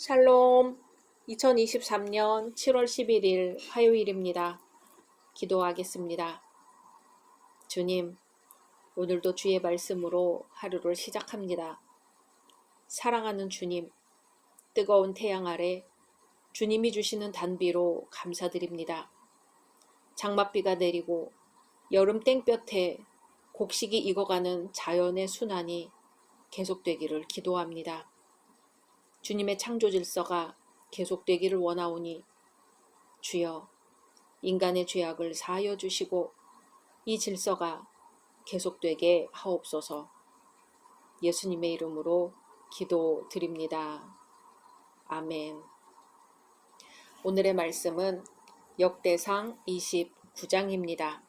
샬롬. 2023년 7월 11일 화요일입니다. 기도하겠습니다. 주님, 오늘도 주의 말씀으로 하루를 시작합니다. 사랑하는 주님, 뜨거운 태양 아래 주님이 주시는 단비로 감사드립니다. 장맛비가 내리고 여름 땡볕에 곡식이 익어가는 자연의 순환이 계속되기를 기도합니다. 주님의 창조 질서가 계속되기를 원하오니 주여 인간의 죄악을 사하여 주시고 이 질서가 계속되게 하옵소서. 예수님의 이름으로 기도드립니다. 아멘. 오늘의 말씀은 역대상 29장입니다.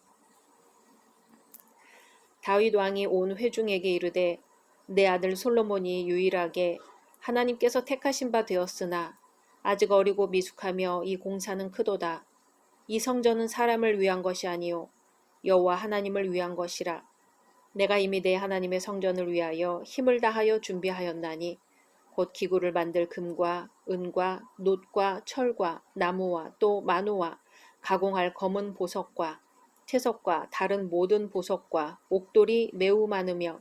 다윗 왕이 온 회중에게 이르되 내 아들 솔로몬이 유일하게 하나님께서 택하신 바 되었으나 아직 어리고 미숙하며 이 공사는 크도다. 이 성전은 사람을 위한 것이 아니요 여호와 하나님을 위한 것이라. 내가 이미 내 하나님의 성전을 위하여 힘을 다하여 준비하였나니 곧 기구를 만들 금과 은과 놋과 철과 나무와 또 마노와 가공할 검은 보석과 채석과 다른 모든 보석과 옥돌이 매우 많으며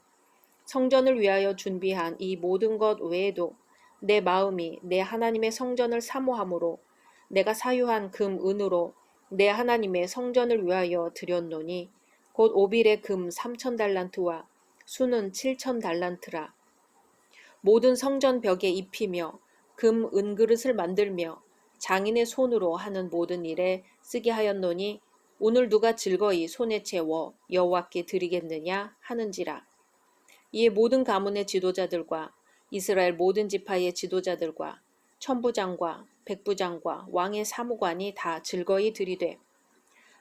성전을 위하여 준비한 이 모든 것 외에도 내 마음이 내 하나님의 성전을 사모함으로 내가 사유한 금 은으로 내 하나님의 성전을 위하여 드렸노니 곧 오빌의 금 3,000달란트와 수는 7,000달란트라. 모든 성전 벽에 입히며 금 은그릇을 만들며 장인의 손으로 하는 모든 일에 쓰게 하였노니 오늘 누가 즐거이 손에 채워 여호와께 드리겠느냐 하는지라. 이에 모든 가문의 지도자들과 이스라엘 모든 지파의 지도자들과 천부장과 백부장과 왕의 사무관이 다 즐거이 드리되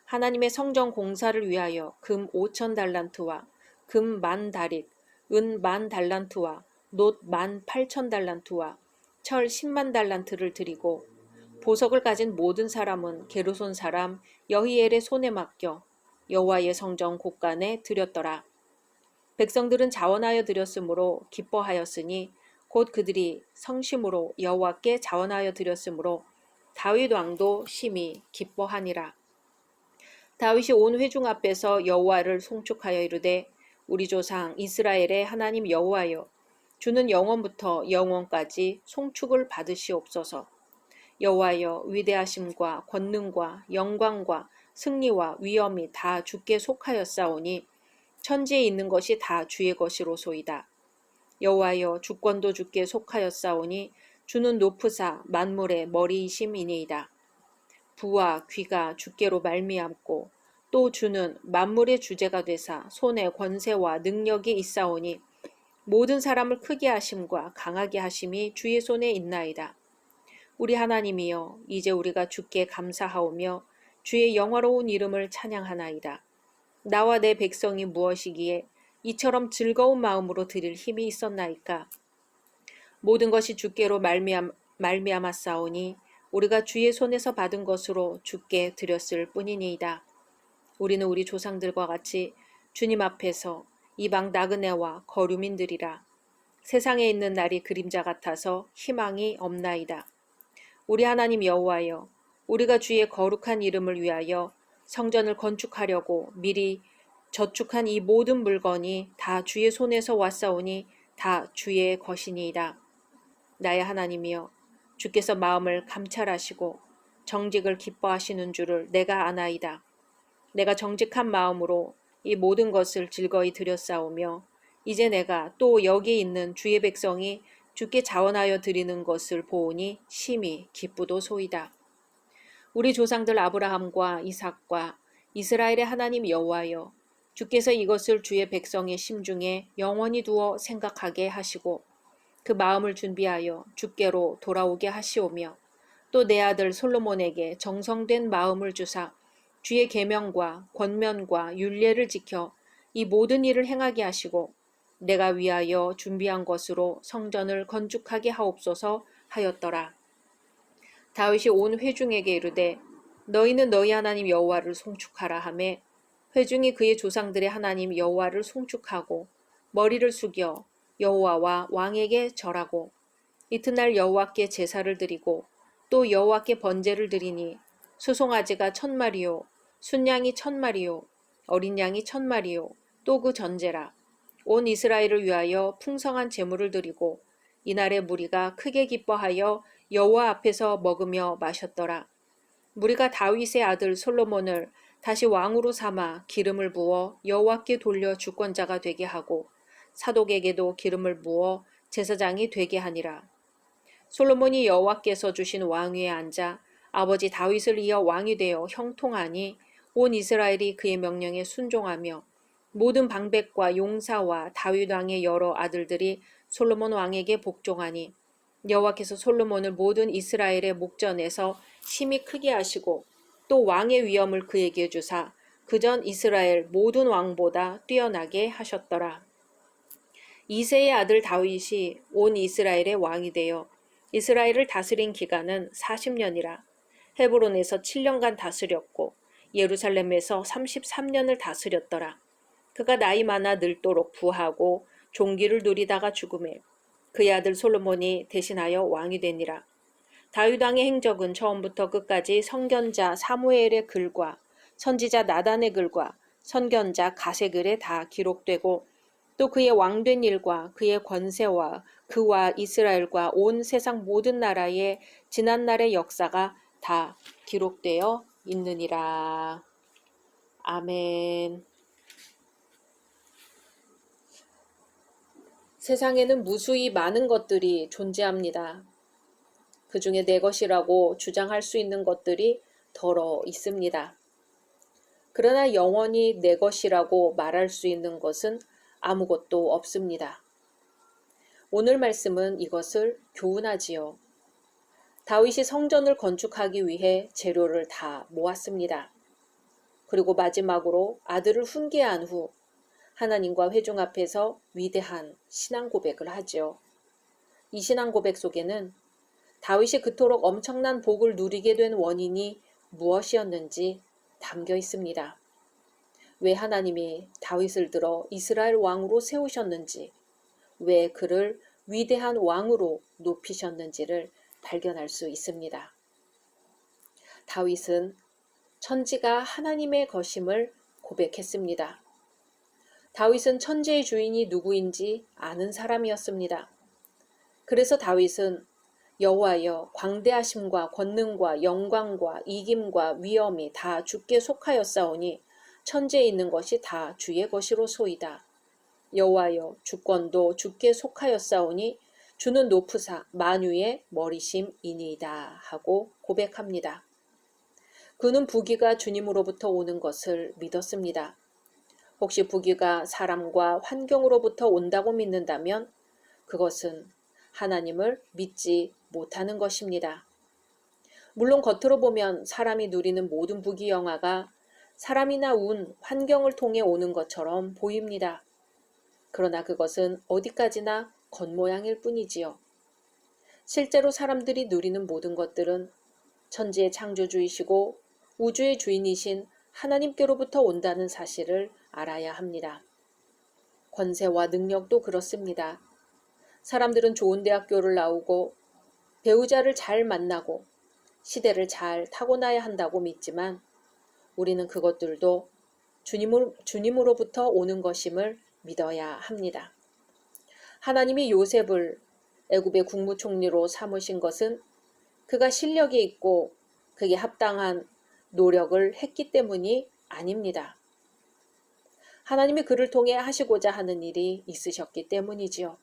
하나님의 성전 공사를 위하여 금 5,000달란트와 금 10,000다릿, 은 10,000달란트와 놋 18,000달란트와 철 100,000달란트를 드리고 보석을 가진 모든 사람은 게르손 사람 여히엘의 손에 맡겨 여호와의 성전 곳간에 드렸더라. 백성들은 자원하여 드렸으므로 기뻐하였으니 곧 그들이 성심으로 여호와께 자원하여 드렸으므로 다윗 왕도 심히 기뻐하니라. 다윗이 온 회중 앞에서 여호와를 송축하여 이르되 우리 조상 이스라엘의 하나님 여호와여 주는 영원부터 영원까지 송축을 받으시옵소서. 여호와여 위대하심과 권능과 영광과 승리와 위엄이 다 주께 속하였사오니 천지에 있는 것이 다 주의 것이로소이다. 여호와여 주권도 주께 속하였사오니 주는 높으사 만물의 머리이심이니이다. 부와 귀가 주께로 말미암고 또 주는 만물의 주제가 되사 손에 권세와 능력이 있사오니 모든 사람을 크게 하심과 강하게 하심이 주의 손에 있나이다. 우리 하나님이여 이제 우리가 주께 감사하오며 주의 영화로운 이름을 찬양하나이다. 나와 내 백성이 무엇이기에 이처럼 즐거운 마음으로 드릴 힘이 있었나이까. 모든 것이 주께로 말미암았사오니 우리가 주의 손에서 받은 것으로 주께 드렸을 뿐이니이다. 우리는 우리 조상들과 같이 주님 앞에서 이방 나그네와 거류민들이라. 세상에 있는 날이 그림자 같아서 희망이 없나이다. 우리 하나님 여호와여 우리가 주의 거룩한 이름을 위하여 성전을 건축하려고 미리 저축한 이 모든 물건이 다 주의 손에서 왔사오니 다 주의 것이니이다. 나의 하나님이여 주께서 마음을 감찰하시고 정직을 기뻐하시는 줄을 내가 아나이다. 내가 정직한 마음으로 이 모든 것을 즐거이 드렸사오며 이제 내가 또 여기 있는 주의 백성이 주께 자원하여 드리는 것을 보오니 심히 기쁘도소이다. 우리 조상들 아브라함과 이삭과 이스라엘의 하나님 여호와여 주께서 이것을 주의 백성의 심중에 영원히 두어 생각하게 하시고 그 마음을 준비하여 주께로 돌아오게 하시오며 또 내 아들 솔로몬에게 정성된 마음을 주사 주의 계명과 권면과 율례를 지켜 이 모든 일을 행하게 하시고 내가 위하여 준비한 것으로 성전을 건축하게 하옵소서 하였더라. 다윗이 온 회중에게 이르되 너희는 너희 하나님 여호와를 송축하라 하매 회중이 그의 조상들의 하나님 여호와를 송축하고 머리를 숙여 여호와와 왕에게 절하고 이튿날 여호와께 제사를 드리고 또 여호와께 번제를 드리니 수송아지가 1,000마리요 순양이 1,000마리요 어린 양이 1,000마리요 또 그 전제라. 온 이스라엘을 위하여 풍성한 제물을 드리고 이날의 무리가 크게 기뻐하여 여호와 앞에서 먹으며 마셨더라. 무리가 다윗의 아들 솔로몬을 다시 왕으로 삼아 기름을 부어 여호와께 돌려 주권자가 되게 하고 사독에게도 기름을 부어 제사장이 되게 하니라. 솔로몬이 여호와께서 주신 왕위에 앉아 아버지 다윗을 이어 왕이 되어 형통하니 온 이스라엘이 그의 명령에 순종하며 모든 방백과 용사와 다윗 왕의 여러 아들들이 솔로몬 왕에게 복종하니 여호와께서 솔로몬을 모든 이스라엘의 목전에서 심히 크게 하시고 또 왕의 위엄을 그에게 주사 그전 이스라엘 모든 왕보다 뛰어나게 하셨더라. 이새의 아들 다윗이 온 이스라엘의 왕이 되어 이스라엘을 다스린 기간은 40년이라. 헤브론에서 7년간 다스렸고 예루살렘에서 33년을 다스렸더라. 그가 나이 많아 늙도록 부하고 종기를 누리다가 죽음에 그의 아들 솔로몬이 대신하여 왕이 되니라. 다윗 왕의 행적은 처음부터 끝까지 선견자 사무엘의 글과 선지자 나단의 글과 선견자 갓의 글에 다 기록되고 또 그의 왕된 일과 그의 권세와 그와 이스라엘과 온 세상 모든 나라의 지난날의 역사가 다 기록되어 있느니라. 아멘. 세상에는 무수히 많은 것들이 존재합니다. 그 중에 내 것이라고 주장할 수 있는 것들이 더러 있습니다. 그러나 영원히 내 것이라고 말할 수 있는 것은 아무것도 없습니다. 오늘 말씀은 이것을 교훈하지요. 다윗이 성전을 건축하기 위해 재료를 다 모았습니다. 그리고 마지막으로 아들을 훈계한 후 하나님과 회중 앞에서 위대한 신앙 고백을 하지요. 이 신앙 고백 속에는 다윗이 그토록 엄청난 복을 누리게 된 원인이 무엇이었는지 담겨 있습니다. 왜 하나님이 다윗을 들어 이스라엘 왕으로 세우셨는지, 왜 그를 위대한 왕으로 높이셨는지를 발견할 수 있습니다. 다윗은 천지가 하나님의 것임을 고백했습니다. 다윗은 천지의 주인이 누구인지 아는 사람이었습니다. 그래서 다윗은 여호와여, 광대하심과 권능과 영광과 이김과 위엄이 다 주께 속하였사오니 천지에 있는 것이 다 주의 것이로소이다. 여호와여, 주권도 주께 속하였사오니 주는 높으사 만유의 머리심이니이다 하고 고백합니다. 그는 부귀가 주님으로부터 오는 것을 믿었습니다. 혹시 부귀가 사람과 환경으로부터 온다고 믿는다면 그것은 하나님을 믿지 못하는 것입니다. 물론 겉으로 보면 사람이 누리는 모든 부귀영화가 사람이나 운, 환경을 통해 오는 것처럼 보입니다. 그러나 그것은 어디까지나 겉모양일 뿐이지요. 실제로 사람들이 누리는 모든 것들은 천지의 창조주이시고 우주의 주인이신 하나님께로부터 온다는 사실을 알아야 합니다. 권세와 능력도 그렇습니다. 사람들은 좋은 대학교를 나오고 배우자를 잘 만나고 시대를 잘 타고나야 한다고 믿지만 우리는 그것들도 주님으로부터 오는 것임을 믿어야 합니다. 하나님이 요셉을 애굽의 국무총리로 삼으신 것은 그가 실력이 있고 그게 합당한 노력을 했기 때문이 아닙니다. 하나님이 그를 통해 하시고자 하는 일이 있으셨기 때문이지요.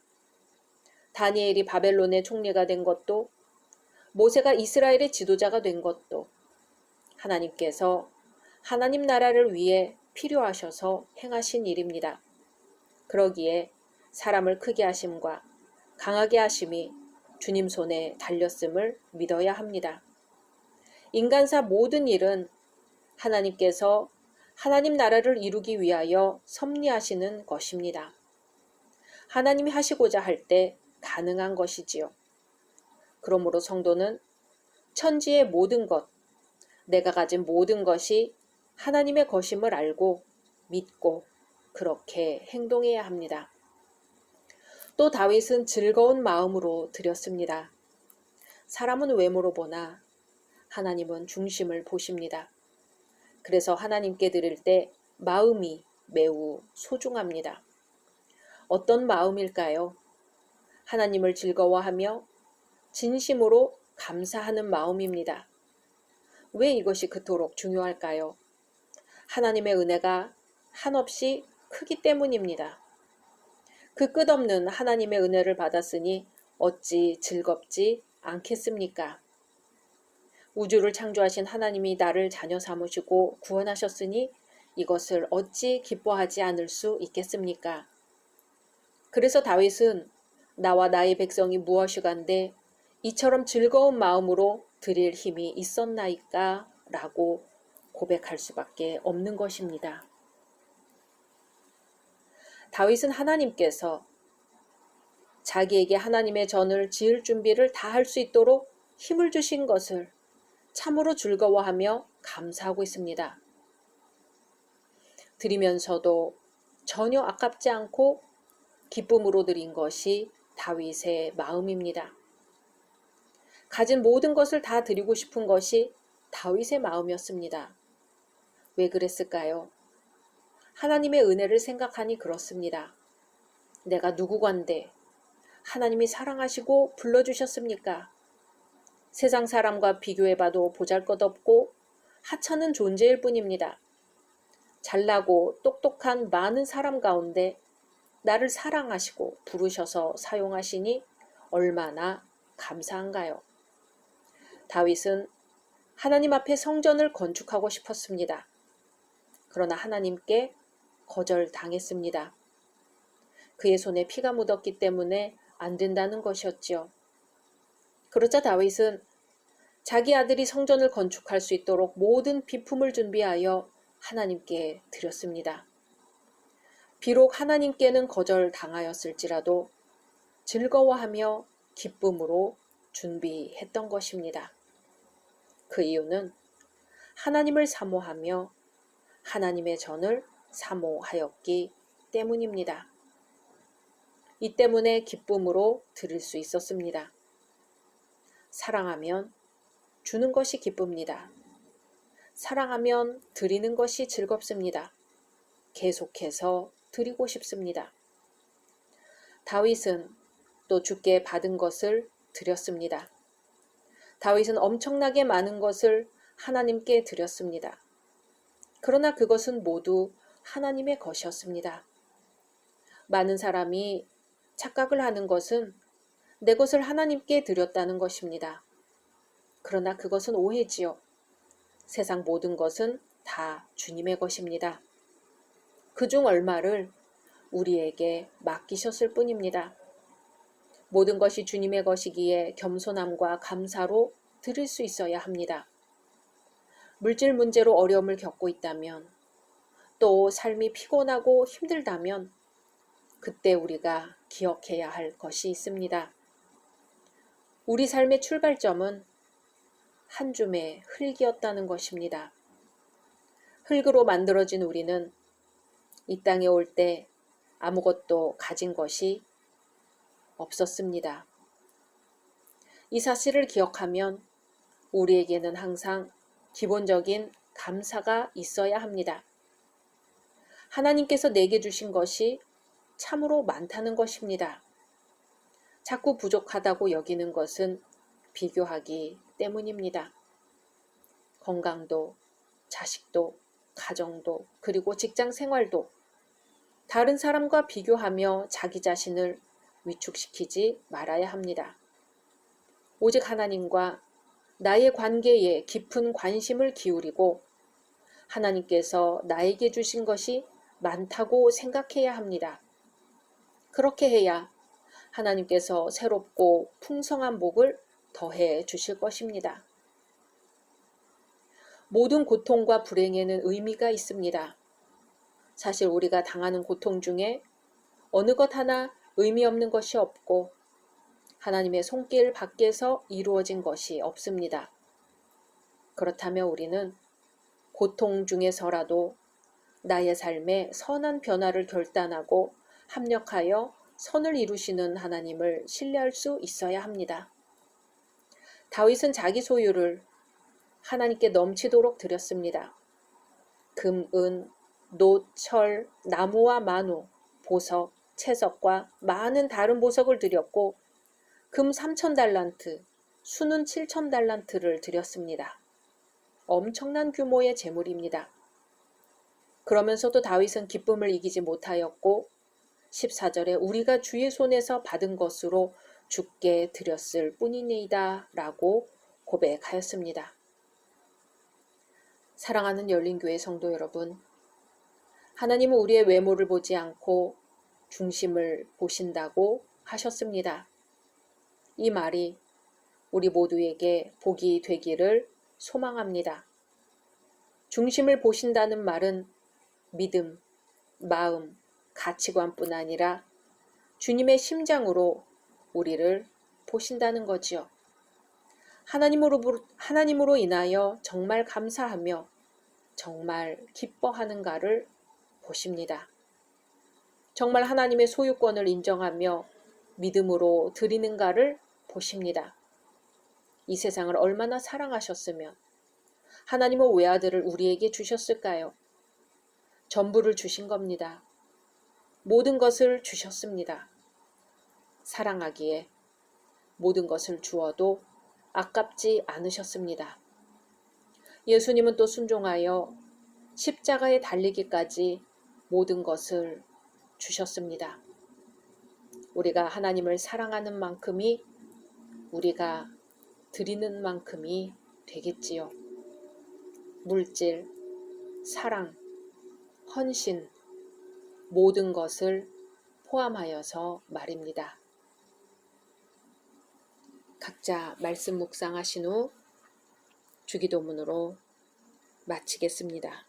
다니엘이 바벨론의 총리가 된 것도 모세가 이스라엘의 지도자가 된 것도 하나님께서 하나님 나라를 위해 필요하셔서 행하신 일입니다. 그러기에 사람을 크게 하심과 강하게 하심이 주님 손에 달렸음을 믿어야 합니다. 인간사 모든 일은 하나님께서 하나님 나라를 이루기 위하여 섭리하시는 것입니다. 하나님이 하시고자 할 때 가능한 것이지요. 그러므로 성도는 천지의 모든 것, 내가 가진 모든 것이 하나님의 것임을 알고 믿고 그렇게 행동해야 합니다. 또 다윗은 즐거운 마음으로 드렸습니다. 사람은 외모로 보나 하나님은 중심을 보십니다. 그래서 하나님께 드릴 때 마음이 매우 소중합니다. 어떤 마음일까요? 하나님을 즐거워하며 진심으로 감사하는 마음입니다. 왜 이것이 그토록 중요할까요? 하나님의 은혜가 한없이 크기 때문입니다. 그 끝없는 하나님의 은혜를 받았으니 어찌 즐겁지 않겠습니까? 우주를 창조하신 하나님이 나를 자녀 삼으시고 구원하셨으니 이것을 어찌 기뻐하지 않을 수 있겠습니까? 그래서 다윗은 나와 나의 백성이 무엇이간데 이처럼 즐거운 마음으로 드릴 힘이 있었나이까? 라고 고백할 수밖에 없는 것입니다. 다윗은 하나님께서 자기에게 하나님의 전을 지을 준비를 다 할 수 있도록 힘을 주신 것을 참으로 즐거워하며 감사하고 있습니다. 드리면서도 전혀 아깝지 않고 기쁨으로 드린 것이 다윗의 마음입니다. 가진 모든 것을 다 드리고 싶은 것이 다윗의 마음이었습니다. 왜 그랬을까요? 하나님의 은혜를 생각하니 그렇습니다. 내가 누구건데 하나님이 사랑하시고 불러주셨습니까? 세상 사람과 비교해봐도 보잘것없고 하찮은 존재일 뿐입니다. 잘나고 똑똑한 많은 사람 가운데 나를 사랑하시고 부르셔서 사용하시니 얼마나 감사한가요? 다윗은 하나님 앞에 성전을 건축하고 싶었습니다. 그러나 하나님께 거절당했습니다. 그의 손에 피가 묻었기 때문에 안 된다는 것이었지요. 그러자 다윗은 자기 아들이 성전을 건축할 수 있도록 모든 비품을 준비하여 하나님께 드렸습니다. 비록 하나님께는 거절당하였을지라도 즐거워하며 기쁨으로 준비했던 것입니다. 그 이유는 하나님을 사모하며 하나님의 전을 사모하였기 때문입니다. 이 때문에 기쁨으로 드릴 수 있었습니다. 사랑하면 주는 것이 기쁩니다. 사랑하면 드리는 것이 즐겁습니다. 계속해서 드리고 싶습니다. 다윗은 또 주께 받은 것을 드렸습니다. 다윗은 엄청나게 많은 것을 하나님께 드렸습니다. 그러나 그것은 모두 하나님의 것이었습니다. 많은 사람이 착각을 하는 것은 내 것을 하나님께 드렸다는 것입니다. 그러나 그것은 오해지요. 세상 모든 것은 다 주님의 것입니다. 그중 얼마를 우리에게 맡기셨을 뿐입니다. 모든 것이 주님의 것이기에 겸손함과 감사로 드릴 수 있어야 합니다. 물질 문제로 어려움을 겪고 있다면, 또 삶이 피곤하고 힘들다면 그때 우리가 기억해야 할 것이 있습니다. 우리 삶의 출발점은 한 줌의 흙이었다는 것입니다. 흙으로 만들어진 우리는 이 땅에 올 때 아무것도 가진 것이 없었습니다. 이 사실을 기억하면 우리에게는 항상 기본적인 감사가 있어야 합니다. 하나님께서 내게 주신 것이 참으로 많다는 것입니다. 자꾸 부족하다고 여기는 것은 비교하기 때문입니다. 건강도, 자식도, 가정도, 그리고 직장 생활도 다른 사람과 비교하며 자기 자신을 위축시키지 말아야 합니다. 오직 하나님과 나의 관계에 깊은 관심을 기울이고 하나님께서 나에게 주신 것이 많다고 생각해야 합니다. 그렇게 해야 하나님께서 새롭고 풍성한 복을 더해 주실 것입니다. 모든 고통과 불행에는 의미가 있습니다. 사실 우리가 당하는 고통 중에 어느 것 하나 의미 없는 것이 없고 하나님의 손길 밖에서 이루어진 것이 없습니다. 그렇다면 우리는 고통 중에서라도 나의 삶에 선한 변화를 결단하고 합력하여 선을 이루시는 하나님을 신뢰할 수 있어야 합니다. 다윗은 자기 소유를 하나님께 넘치도록 드렸습니다. 금, 은, 놋, 철, 나무와 마노, 보석, 채석과 많은 다른 보석을 드렸고 금 3,000달란트, 수는 7,000달란트를 드렸습니다. 엄청난 규모의 재물입니다. 그러면서도 다윗은 기쁨을 이기지 못하였고 14절에 우리가 주의 손에서 받은 것으로 주께 드렸을 뿐이니이다 라고 고백하였습니다. 사랑하는 열린교회 성도 여러분, 하나님은 우리의 외모를 보지 않고 중심을 보신다고 하셨습니다. 이 말이 우리 모두에게 복이 되기를 소망합니다. 중심을 보신다는 말은 믿음, 마음, 가치관뿐 아니라 주님의 심장으로 우리를 보신다는 거지요. 하나님으로 인하여 정말 감사하며 정말 기뻐하는가를 보십니다. 정말 하나님의 소유권을 인정하며 믿음으로 드리는가를 보십니다. 이 세상을 얼마나 사랑하셨으면 하나님은 외아들을 우리에게 주셨을까요? 전부를 주신 겁니다. 모든 것을 주셨습니다. 사랑하기에 모든 것을 주어도 아깝지 않으셨습니다. 예수님은 또 순종하여 십자가에 달리기까지 모든 것을 주셨습니다. 우리가 하나님을 사랑하는 만큼이 우리가 드리는 만큼이 되겠지요. 물질, 사랑, 헌신, 모든 것을 포함하여서 말입니다. 각자 말씀 묵상하신 후 주기도문으로 마치겠습니다.